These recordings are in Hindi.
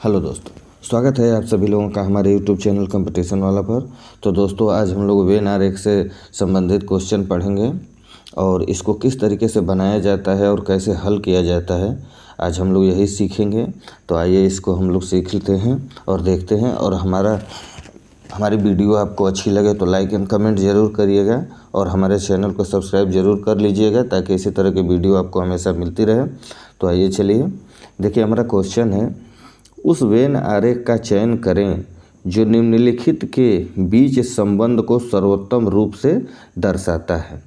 हेलो दोस्तों, स्वागत है आप सभी लोगों का हमारे यूट्यूब चैनल कंपटीशन वाला पर। तो दोस्तों, आज हम लोग वेन आरेख से संबंधित क्वेश्चन पढ़ेंगे और इसको किस तरीके से बनाया जाता है और कैसे हल किया जाता है, आज हम लोग यही सीखेंगे। तो आइए इसको हम लोग सीख लेते हैं और देखते हैं। और हमारी वीडियो आपको अच्छी लगे तो लाइक एंड कमेंट ज़रूर करिएगा और हमारे चैनल को सब्सक्राइब ज़रूर कर लीजिएगा ताकि इसी तरह की वीडियो आपको हमेशा मिलती रहे। तो आइए चलिए, देखिए हमारा क्वेश्चन है, उस वेन आरेख का चयन करें जो निम्नलिखित के बीच संबंध को सर्वोत्तम रूप से दर्शाता है।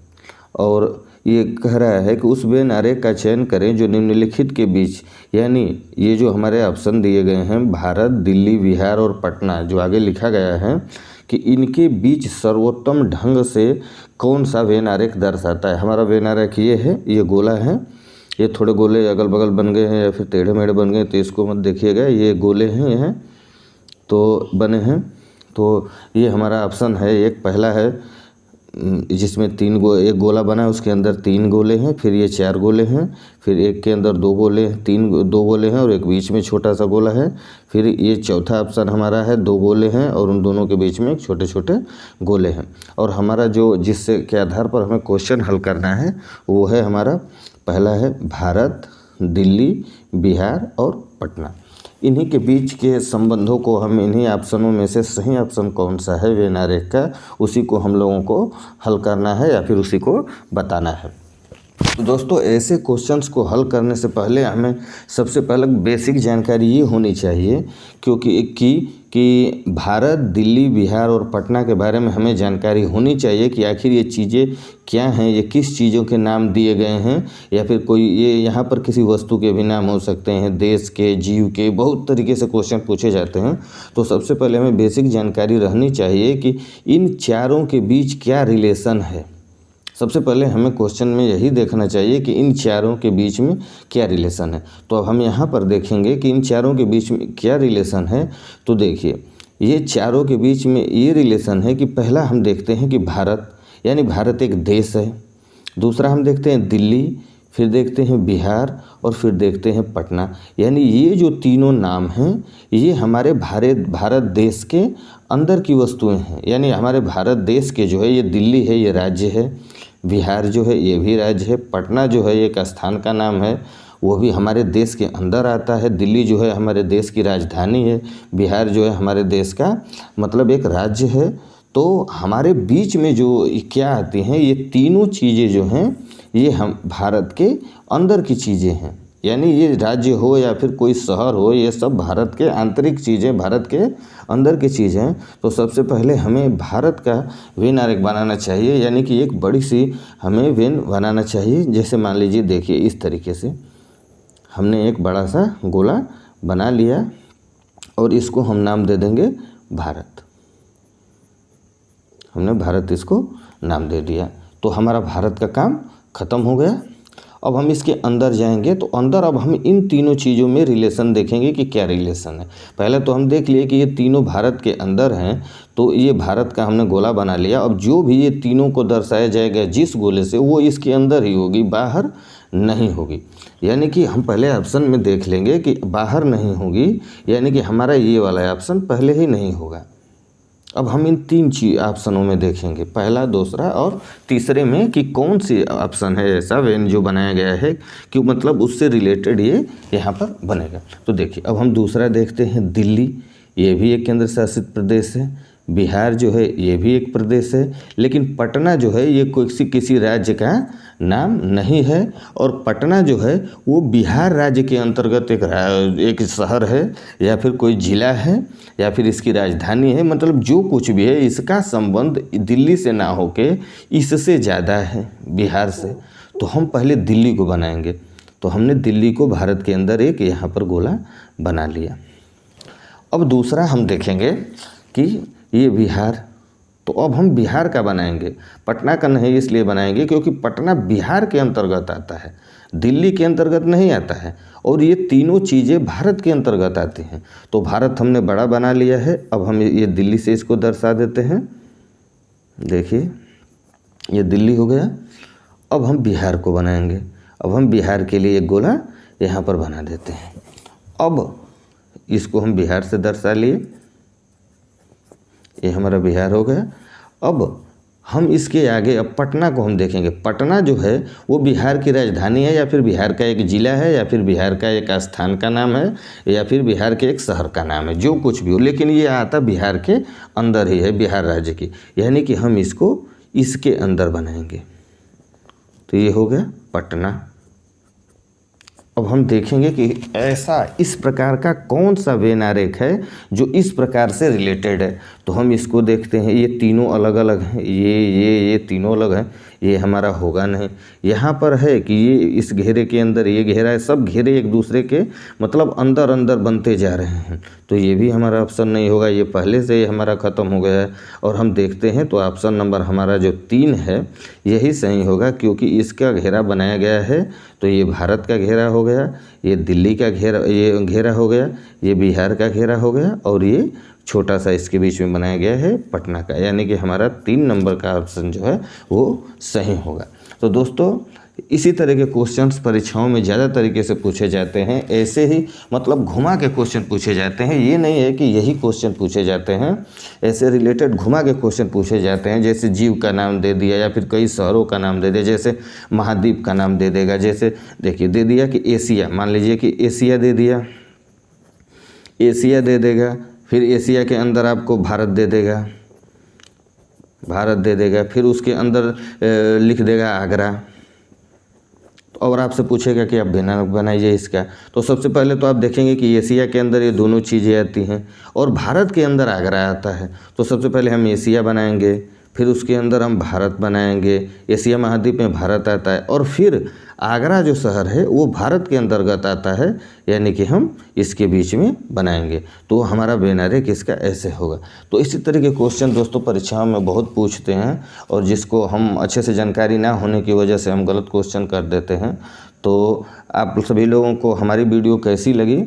और ये कह रहा है कि उस वेन आरेख का चयन करें जो निम्नलिखित के बीच, यानी ये जो हमारे ऑप्शन दिए गए हैं भारत, दिल्ली, बिहार और पटना, जो आगे लिखा गया है कि इनके बीच सर्वोत्तम ढंग से कौन सा वेन आरेख दर्शाता है। हमारा वेन आरेख ये है, ये गोला है। ये थोड़े गोले अगल बगल बन गए हैं या फिर टेढ़े मेढ़े बन गए, तो इसको मत देखिएगा। ये गोले हैं, यह तो बने हैं। तो ये हमारा ऑप्शन है, एक पहला है जिसमें एक गोला बना है, उसके अंदर 3 गोले हैं, फिर ये 4 गोले हैं, फिर एक के अंदर 2 गोले हैं, 2 गोले हैं और एक बीच में छोटा सा गोला है। फिर ये चौथा ऑप्शन हमारा है, 2 गोले हैं और उन दोनों के बीच में छोटे छोटे गोले हैं। और हमारा जो जिससे के आधार पर हमें क्वेश्चन हल करना है वो है हमारा पहला है भारत, दिल्ली, बिहार और पटना। इन्हीं के बीच के संबंधों को हम इन्हीं ऑप्शनों में से सही ऑप्शन कौन सा है वेन आरेख का, उसी को हम लोगों को हल करना है या फिर उसी को बताना है। तो दोस्तों, ऐसे क्वेश्चंस को हल करने से पहले हमें सबसे पहले बेसिक जानकारी ये होनी चाहिए कि भारत, दिल्ली, बिहार और पटना के बारे में हमें जानकारी होनी चाहिए कि आखिर ये चीज़ें क्या हैं, ये किस चीज़ों के नाम दिए गए हैं, या फिर कोई ये यहाँ पर किसी वस्तु के भी नाम हो सकते हैं, देश के, जीव के, बहुत तरीके से क्वेश्चन पूछे जाते हैं। तो सबसे पहले हमें बेसिक जानकारी रहनी चाहिए कि इन चारों के बीच क्या रिलेशन है। सबसे पहले हमें क्वेश्चन में यही देखना चाहिए कि इन चारों के बीच में क्या रिलेशन है। तो अब हम यहाँ पर देखेंगे कि इन चारों के बीच में क्या रिलेशन है। तो देखिए, ये चारों के बीच में ये रिलेशन है कि पहला हम देखते हैं कि भारत, यानी भारत एक देश है। दूसरा हम देखते हैं दिल्ली, फिर देखते हैं बिहार और फिर देखते हैं पटना। यानी ये जो तीनों नाम हैं ये हमारे भारत देश के अंदर की वस्तुएं हैं। यानी हमारे भारत देश के जो है, ये दिल्ली है, ये राज्य है, बिहार जो है ये भी राज्य है, पटना जो है एक स्थान का नाम है, वो भी हमारे देश के अंदर आता है। दिल्ली जो है हमारे देश की राजधानी है, बिहार जो है हमारे देश का मतलब एक राज्य है। तो हमारे बीच में जो क्या आती हैं, ये तीनों चीज़ें जो हैं ये हम भारत के अंदर की चीज़ें हैं। यानी ये राज्य हो या फिर कोई शहर हो, ये सब भारत के आंतरिक चीज़ें, भारत के अंदर की चीज़ें हैं। तो सबसे पहले हमें भारत का वेन आरेख बनाना चाहिए, यानी कि एक बड़ी सी हमें वेन बनाना चाहिए। जैसे मान लीजिए, देखिए इस तरीके से हमने एक बड़ा सा गोला बना लिया और इसको हम नाम दे देंगे भारत। हमने भारत इसको नाम दे दिया, तो हमारा भारत का काम ख़त्म हो गया। अब हम इसके अंदर जाएंगे तो अंदर अब हम इन तीनों चीज़ों में रिलेशन देखेंगे कि क्या रिलेशन है। पहले तो हम देख लिए कि ये तीनों भारत के अंदर हैं, तो ये भारत का हमने गोला बना लिया। अब जो भी ये तीनों को दर्शाया जाएगा जिस गोले से, वो इसके अंदर ही होगी, बाहर नहीं होगी। यानी कि हम पहले ऑप्शन में देख लेंगे कि बाहर नहीं होगी, यानी कि हमारा ये वाला ऑप्शन पहले ही नहीं होगा। अब हम इन 3 ऑप्शनों में देखेंगे, पहला, दूसरा और तीसरे में, कि कौन सी ऑप्शन है ऐसा वेन जो बनाया गया है कि मतलब उससे रिलेटेड ये यहाँ पर बनेगा। तो देखिए, अब हम दूसरा देखते हैं, दिल्ली, ये भी एक केंद्र शासित प्रदेश है। बिहार जो है ये भी एक प्रदेश है, लेकिन पटना जो है ये किसी राज्य का नाम नहीं है। और पटना जो है वो बिहार राज्य के अंतर्गत एक शहर है या फिर कोई ज़िला है या फिर इसकी राजधानी है। मतलब जो कुछ भी है, इसका संबंध दिल्ली से ना होके इससे ज़्यादा है, बिहार से। तो हम पहले दिल्ली को बनाएंगे। तो हमने दिल्ली को भारत के अंदर एक यहाँ पर गोला बना लिया। अब दूसरा हम देखेंगे कि ये बिहार, तो अब हम बिहार का बनाएंगे, पटना का नहीं इसलिए बनाएंगे क्योंकि पटना बिहार के अंतर्गत आता है, दिल्ली के अंतर्गत नहीं आता है, और ये तीनों चीज़ें भारत के अंतर्गत आती हैं। तो भारत हमने बड़ा बना लिया है। अब हम ये दिल्ली से इसको दर्शा देते हैं। देखिए, ये दिल्ली हो गया। अब हम बिहार को बनाएंगे। अब हम बिहार के लिए एक गोला यहाँ पर बना देते हैं। अब इसको हम बिहार से दर्शा लिए, ये हमारा बिहार हो गया। अब हम इसके आगे अब पटना को हम देखेंगे। पटना जो है वो बिहार की राजधानी है, या फिर बिहार का एक ज़िला है, या फिर बिहार का एक स्थान का नाम है, या फिर बिहार के एक शहर का नाम है, जो कुछ भी हो, लेकिन ये आता बिहार के अंदर ही है, बिहार राज्य की, यानी कि हम इसको इसके अंदर बनाएंगे। तो ये हो गया पटना। अब हम देखेंगे कि ऐसा इस प्रकार का कौन सा वेन आरेख है जो इस प्रकार से रिलेटेड है। तो हम इसको देखते हैं, ये तीनों अलग अलग हैं, ये तीनों अलग हैं, ये हमारा होगा नहीं। यहाँ पर है कि ये इस घेरे के अंदर ये घेरा है, सब घेरे एक दूसरे के मतलब अंदर अंदर बनते जा रहे हैं, तो ये भी हमारा ऑप्शन नहीं होगा, ये पहले से ही हमारा ख़त्म हो गया है। और हम देखते हैं तो ऑप्शन नंबर हमारा जो 3 है यही सही होगा, क्योंकि इसका घेरा बनाया गया है, तो ये भारत का घेरा हो गया, ये दिल्ली का घेरा हो गया, ये बिहार का घेरा हो गया, और ये छोटा सा इसके बीच में बनाया गया है पटना का, यानी कि हमारा 3 नंबर का ऑप्शन जो है वो सही होगा। तो दोस्तों इसी तरह के क्वेश्चंस परीक्षाओं में ज़्यादा तरीके से पूछे जाते हैं, ऐसे ही मतलब घुमा के क्वेश्चन पूछे जाते हैं। ये नहीं है कि यही क्वेश्चन पूछे जाते हैं, ऐसे रिलेटेड घुमा के क्वेश्चन पूछे जाते हैं। जैसे जीव का नाम दे दिया, या फिर कई शहरों का नाम दे दिया, जैसे महाद्वीप का नाम दे देगा। जैसे देखिए दे दिया कि एशिया, मान लीजिए कि एशिया दे दिया, एशिया दे देगा, फिर एशिया के अंदर आपको भारत दे देगा, भारत दे देगा, फिर उसके अंदर लिख देगा आगरा, और आपसे पूछेगा कि आप बनाइए इसका। तो सबसे पहले तो आप देखेंगे कि एशिया के अंदर ये दोनों चीज़ें आती हैं, और भारत के अंदर आगरा आता है। तो सबसे पहले हम एशिया बनाएंगे, फिर उसके अंदर हम भारत बनाएंगे, एशिया महाद्वीप में भारत आता है, और फिर आगरा जो शहर है वो भारत के अंतर्गत आता है, यानी कि हम इसके बीच में बनाएंगे। तो हमारा वेन आरेख इसका ऐसे होगा। तो इसी तरह के क्वेश्चन दोस्तों परीक्षाओं में बहुत पूछते हैं, और जिसको हम अच्छे से जानकारी ना होने की वजह से हम गलत क्वेश्चन कर देते हैं। तो आप सभी लोगों को हमारी वीडियो कैसी लगी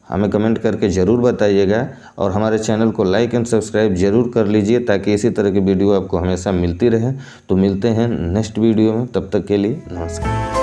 हमें कमेंट करके ज़रूर बताइएगा, और हमारे चैनल को लाइक एंड सब्सक्राइब ज़रूर कर लीजिए, ताकि इसी तरह की वीडियो आपको हमेशा मिलती रहे। तो मिलते हैं नेक्स्ट वीडियो में, तब तक के लिए नमस्कार।